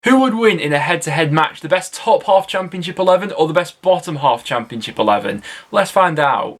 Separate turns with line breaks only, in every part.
Who would win in a head-to-head match? The best top half championship 11 or the best bottom half championship 11? Let's find out.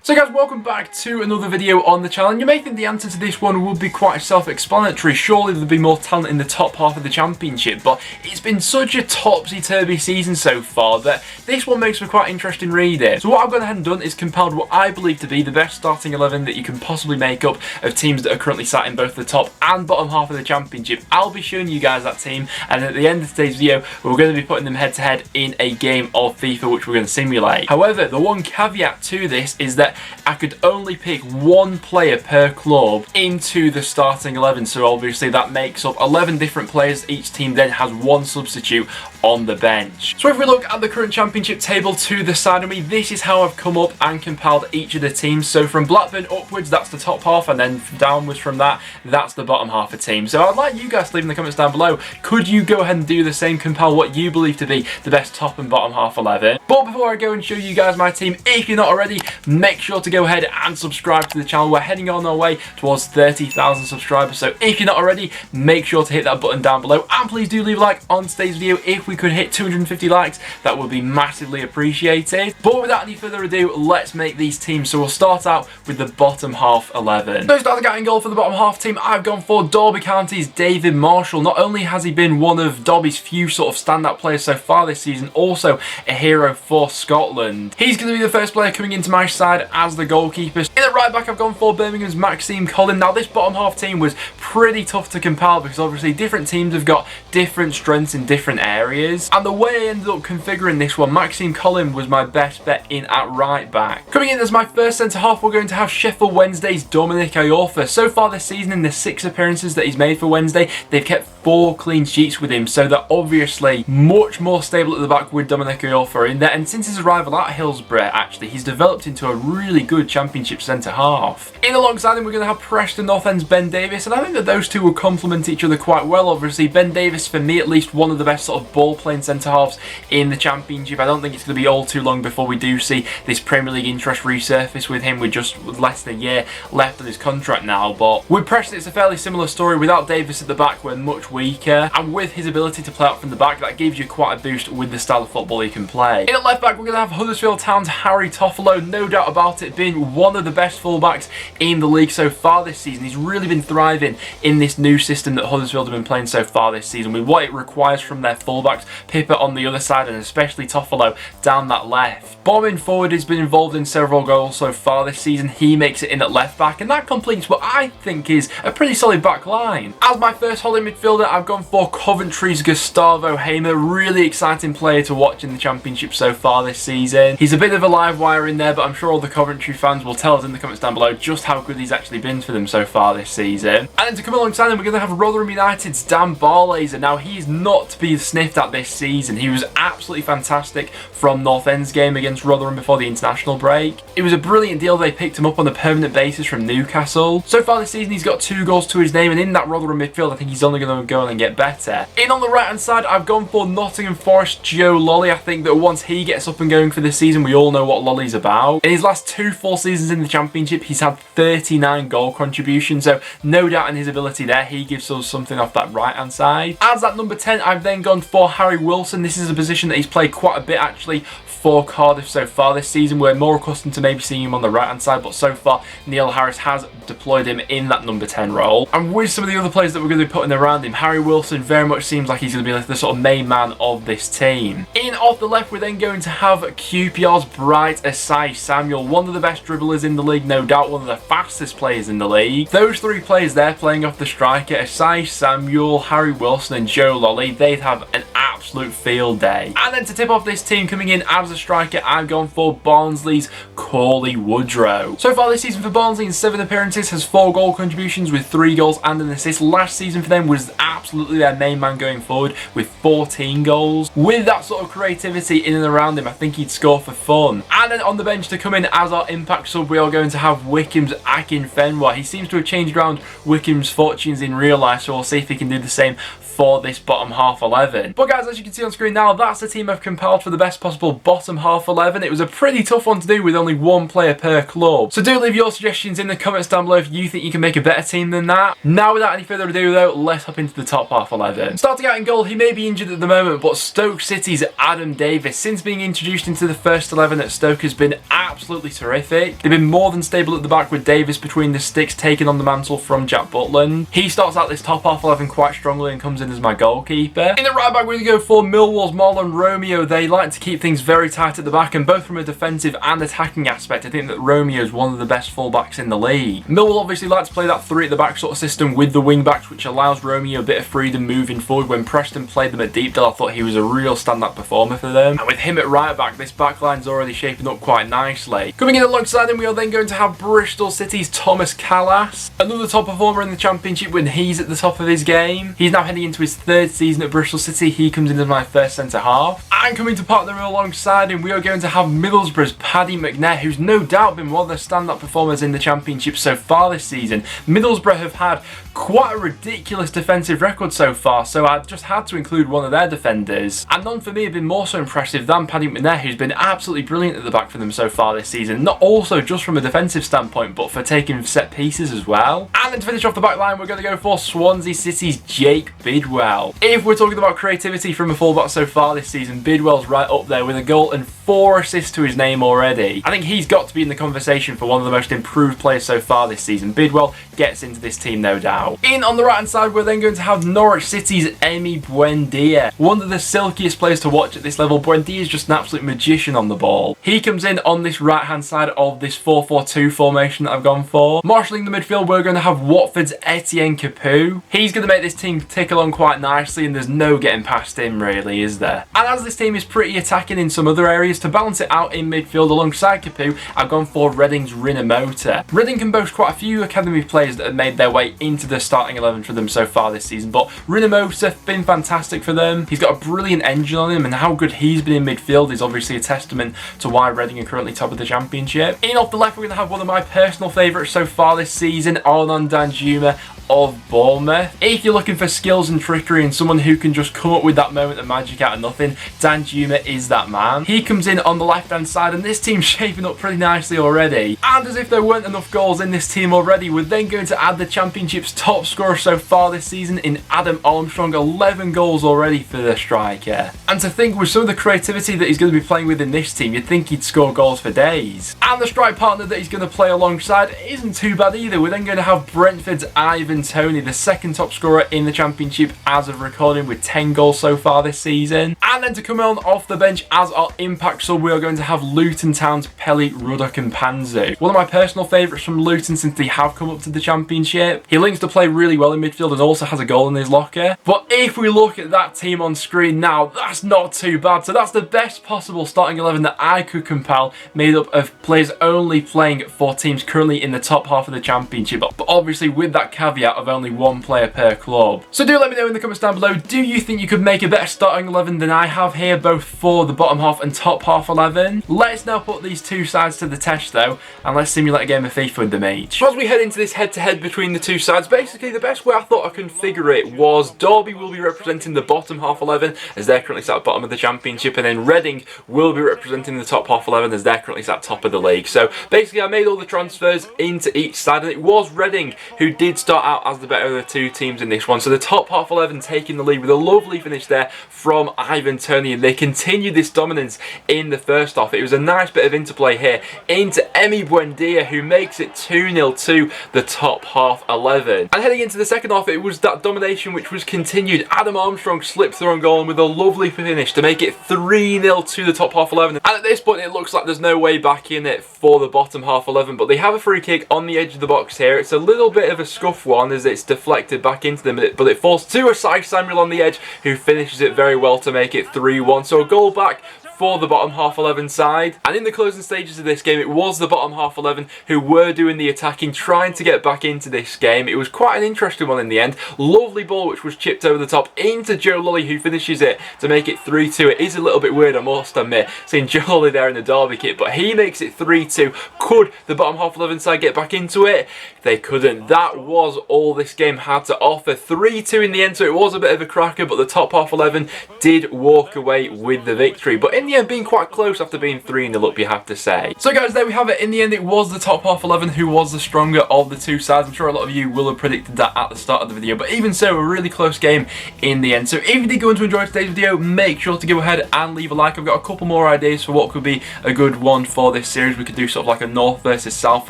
So guys, welcome back to another video on the channel. And you may think the answer to this one would be quite self-explanatory. Surely there'd be more talent in the top half of the championship, but it's been such a topsy-turvy season so far that this one makes for quite interesting reading. So what I've gone ahead and done is compiled what I believe to be the best starting 11 that you can possibly make up of teams that are currently sat in both the top and bottom half of the championship. I'll be showing you guys that team, and at the end of today's video, we're going to be putting them head-to-head in a game of FIFA, which we're going to simulate. However, the one caveat to this is that I could only pick one player per club into the starting 11, so obviously that makes up 11 different players. Each team then has one substitute on the bench. So if we look at the current championship table to the side of me, this is how I've come up and compiled each of the teams. So from Blackburn upwards, that's the top half, and then downwards from that, that's the bottom half of the team. So I'd like you guys to leave in the comments down below, could you go ahead and do the same, compile what you believe to be the best top and bottom half 11. But before I go and show you guys my team, if you're not already, make sure to go ahead and subscribe to the channel. We're heading on our way towards 30,000 subscribers, so if you're not already, make sure to hit that button down below, and please do leave a like on today's video. If we could hit 250 likes, that would be massively appreciated. But without any further ado, let's make these teams. So we'll start out with the bottom half 11. So starting out in goal for the bottom half team, I've gone for Derby County's David Marshall. Not only has he been one of Derby's few sort of standout players so far this season, also a hero for Scotland. He's going to be the first player coming into my side as the goalkeeper. In the right back, I've gone for Birmingham's Maxime Collin. Now this bottom half team was pretty tough to compile because obviously different teams have got different strengths in different areas, and the way I ended up configuring this one, Maxime Collin was my best bet in at right back. Coming in as my first centre half, we're going to have Sheffield Wednesday's Dominic Iorfa. So far this season, in the 6 appearances that he's made for Wednesday, they've kept 4 clean sheets with him, so they're obviously much more stable at the back with Dominic Iorfa in there. And since his arrival at Hillsborough, actually, he's developed into a really good championship centre half. In alongside him, we're going to have Preston North End's Ben Davies, and I think that those two will complement each other quite well. Obviously, Ben Davies, for me at least, one of the best sort of ball-playing centre halves in the championship. I don't think it's going to be all too long before we do see this Premier League interest resurface with him, with just less than a year left on his contract now. But with Preston, it's a fairly similar story. Without Davies at the back, we're much weaker, and with his ability to play out from the back, that gives you quite a boost with the style of football he can play. In at left back, we're going to have Huddersfield Town's Harry Toffolo. No doubt about it, being one of the best fullbacks in the league so far this season. He's really been thriving in this new system that Huddersfield have been playing so far this season, with what it requires from their fullbacks, Pippa on the other side and especially Toffolo down that left. Bombing forward, has been involved in several goals so far this season. He makes it in at left back, and that completes what I think is a pretty solid back line. As my first holding midfielder, I've gone for Coventry's Gustavo Hamer. Really exciting player to watch in the championship so far this season. He's a bit of a live wire in there, but I'm sure all the Coventry fans will tell us in the comments down below just how good he's actually been for them so far this season. And then to come alongside him, we're going to have Rotherham United's Dan Barlaser. Now, he's not to be sniffed at this season. He was absolutely fantastic from North End's game against Rotherham before the international break. It was a brilliant deal. They picked him up on a permanent basis from Newcastle. So far this season, he's got 2 goals to his name, and in that Rotherham midfield, I think he's only going to go on and get better. In on the right hand side, I've gone for Nottingham Forest Joe Lolly. I think that once he gets up and going for this season, we all know what Lolly's about. In his last 2 full seasons in the championship, he's had 39 goal contributions, so no doubt in his ability there. He gives us something off that right hand side. As that number 10, I've then gone for Harry Wilson. This is a position that he's played quite a bit actually for Cardiff so far this season. We're more accustomed to maybe seeing him on the right hand side, but so far Neil Harris has deployed him in that number 10 role. And with some of the other players that we're going to be putting around him, Harry Wilson very much seems like he's going to be like the sort of main man of this team. In off the left, we're then going to have QPR's Bright Asai Samuel, one of the best dribblers in the league, no doubt one of the fastest players in the league. Those 3 players there playing off the striker, Asai Samuel, Harry Wilson and Joe Lolly, they'd have an absolute field day. And then to tip off this team, coming in as a striker, I've gone for Barnsley's Corley Woodrow. So far this season for Barnsley, in 7 appearances, has 4 goal contributions with 3 goals and an assist. Last season for them was absolutely their main man going forward with 14 goals. With that sort of creativity in and around him, I think he'd score for fun. And then on the bench to come in as our impact sub, we are going to have Wickham's Akin Fenwa. He seems to have changed around Wickham's fortunes in real life, so we'll see if he can do the same for this bottom half 11. But guys, as you can see on screen now, that's the team I've compiled for the best possible bottom half 11. It was a pretty tough one to do with only one player per club. So do leave your suggestions in the comments down below if you think you can make a better team than that. Now without any further ado though, let's hop into the top half 11. Starting out in goal, he may be injured at the moment, but Stoke City's Adam Davis, since being introduced into the first 11 at Stoke, has been absolutely terrific. They've been more than stable at the back with Davis between the sticks taking on the mantle from Jack Butland. He starts out this top half 11 quite strongly and comes in as my goalkeeper. In the right back we're going to go for Millwall's Marlon Romeo. They like to keep things very tight at the back, and both from a defensive and attacking aspect I think that Romeo is one of the best fullbacks in the league. Millwall obviously like to play that three at the back sort of system with the wing backs, which allows Romeo a bit of freedom moving forward. When Preston played them at Deepdale, I thought he was a real stand-up performer for them, and with him at right back, this back line's already shaping up quite nicely. Coming in alongside him, we are then going to have Bristol City's Thomas Callas, another top performer in the Championship when he's at the top of his game. He's now heading into his third season at Bristol City. He comes in as my first centre half. And coming to partner alongside him, we are going to have Middlesbrough's Paddy McNair, who's no doubt been one of the stand-up performers in the Championship so far this season. Middlesbrough have had quite a ridiculous defensive record so far, so I just had to include one of their defenders. And none for me have been more so impressive than Paddy McNair, who's been absolutely brilliant at the back for them so far this season. Not also just from a defensive standpoint, but for taking set pieces as well. And then to finish off the back line, we're going to go for Swansea City's Jake Bidwell. If we're talking about creativity from a fullback so far this season, Bidwell's right up there with a goal and 4 assists to his name already. I think he's got to be in the conversation for one of the most improved players so far this season. Bidwell gets into this team no doubt. In on the right hand side, we're then going to have Norwich City's Emi Buendia. One of the silkiest players to watch at this level. Buendia is just an absolute magician on the ball. He comes in on this right hand side of this 4-4-2 formation that I've gone for. Marshalling the midfield, we're going to have Watford's Etienne Capoue. He's going to make this team tick along quite nicely, and there's no getting past him really, is there? And as this team is pretty attacking in some other areas, to balance it out in midfield alongside Capoue, I've gone for Reading's Rinomota. Reading can boast quite a few academy players that have made their way into the starting 11 for them so far this season, but Rinomota been fantastic for them. He's got a brilliant engine on him, and how good he's been in midfield is obviously a testament to why Reading are currently top of the Championship. In off the left, we're going to have one of my personal favourites so far this season, Arnon Danjuma of Bournemouth. If you're looking for skills and trickery and someone who can just come up with that moment of magic out of nothing, Danjuma is that man. He comes in on the left hand side, and this team's shaping up pretty nicely already. And as if there weren't enough goals in this team already, we're then going to add the Championship's top scorer so far this season in Adam Armstrong. 11 goals already for the striker. And to think with some of the creativity that he's going to be playing with in this team, you'd think he'd score goals for days. And the strike partner that he's going to play alongside isn't too bad either. We're then going to have Brentford's Ivan Toney, the second top scorer in the Championship as of recording, with 10 goals so far this season. And then to come on off the bench as our impact sub, we are going to have Luton Town's Pelly Ruddock and Panzu. One of my personal favourites from Luton since they have come up to the Championship. He links to play really well in midfield and also has a goal in his locker. But if we look at that team on screen now, that's not too bad. So that's the best possible starting 11 that I could compile, made up of players only playing for teams currently in the top half of the Championship, but obviously with that caveat of only one player per club. So do let me know in the comments down below, do you think you could make a better starting 11 than I have here, both for the bottom half and top half 11? Let's now put these two sides to the test though, and let's simulate a game of FIFA with them each. So as we head into this head-to-head between the two sides, basically the best way I thought I configure it was Derby will be representing the bottom half 11 as they're currently sat at the bottom of the Championship, and then Reading will be representing the top half 11 as they're currently sat top of the league. So basically I made all the transfers into each side, and it was Reading who did start out as the better of the two teams in this one. So the top half 11 taking the lead with a lovely finish there from Ivan Toney, and they continued this dominance in the first half. It was a nice bit of interplay here into Emi Buendia, who makes it 2-0 to the top half 11. And heading into the second half, it was that domination which was continued. Adam Armstrong slipped through on goal and with a lovely finish to make it 3-0 to the top half 11. And at this point it looks like there's no way back in it for the bottom half 11, but they have a free kick on the edge of the box here. It's a little bit of a scuff one as it's deflected back into them, but it falls to Asai Samuel on the edge, who finishes it very well to make it 3-1. So a goal back for the bottom half 11 side. And in the closing stages of this game, it was the bottom half 11 who were doing the attacking, trying to get back into this game. It was quite an interesting one in the end. Lovely ball which was chipped over the top into Joe Lully, who finishes it to make it 3-2. It is a little bit weird, I must admit, seeing Joe Lully there in the Derby kit, but he makes it 3-2. Could the bottom half 11 side get back into it? They couldn't. That was all this game had to offer. 3-2 in the end, so it was a bit of a cracker, but the top half 11 did walk away with the victory. But in the end, being quite close after being 3-0 up, you have to say. So guys, there we have it. In the end, it was the top half 11 who was the stronger of the two sides. I'm sure a lot of you will have predicted that at the start of the video, but even so, a really close game in the end. So if you did go on to enjoy today's video, make sure to go ahead and leave a like. I've got a couple more ideas for what could be a good one for this series. We could do sort of like a North versus South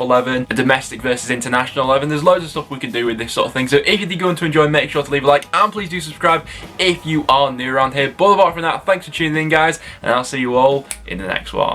11, a domestic versus international 11. There's loads of stuff we could do with this sort of thing. So if you did go on to enjoy, make sure to leave a like, and please do subscribe if you are new around here. But apart from that, thanks for tuning in, guys, and I'll see you all in the next one.